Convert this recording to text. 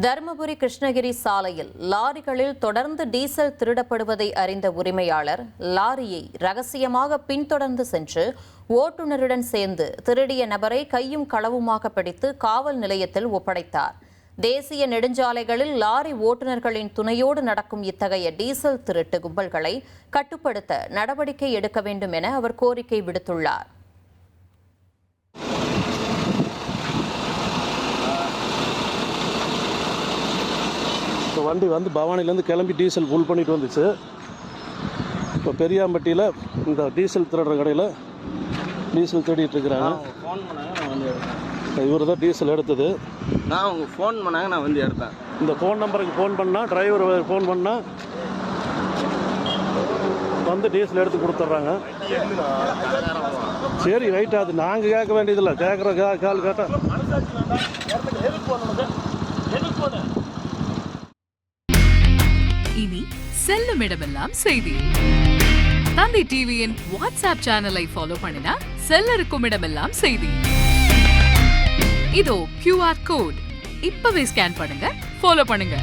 தருமபுரி கிருஷ்ணகிரி சாலையில் லாரிகளில் தொடர்ந்து டீசல் திருடப்படுவதை அறிந்த உரிமையாளர் லாரியை ரகசியமாக பின்தொடர்ந்து சென்று ஓட்டுநருடன் சேர்ந்து திருடிய நபரை கையும் களவுமாக பிடித்து காவல் நிலையத்தில் ஒப்படைத்தார். தேசிய நெடுஞ்சாலைகளில் லாரி ஓட்டுநர்களின் துணையோடு நடக்கும் இத்தகைய டீசல் திருட்டு கும்பல்களை கட்டுப்படுத்த நடவடிக்கை எடுக்க வேண்டும் என அவர் கோரிக்கை விடுத்துள்ளார். இப்போ வண்டி வந்து பவானிலேருந்து கிளம்பி டீசல் ஃபுல் பண்ணிட்டு வந்துச்சு. இப்போ பெரியாம்பட்டியில் இந்த டீசல் திருடுற கடையில் டீசல் தேடிட்டு இருக்கிறாங்க. ஃபோன் பண்ணாங்க, நான் வந்து எடுத்தேன். இவர் தான் டீசல் எடுத்தது. நான் அவங்க ஃபோன் பண்ணாங்க, நான் வந்து எடுத்தேன். இந்த ஃபோன் நம்பருக்கு ஃபோன் பண்ணால், டிரைவர் ஃபோன் பண்ணால் வந்து டீசல் எடுத்து கொடுத்துட்றாங்க. சரி ரைட், அது நாங்கள் கேட்க வேண்டியதில்லை. கேட்குற கால் கேட்டால் இனி செல்லும் இடமெல்லாம் செய்தி. தந்தை டிவியின் வாட்ஸ்அப் சேனலை ஃபாலோ பண்ணினா செல்ல இருக்கும் இடமெல்லாம் செய்தி. இதோ QR கோட் இப்பவே ஸ்கேன் பண்ணுங்க, ஃபாலோ பண்ணுங்க.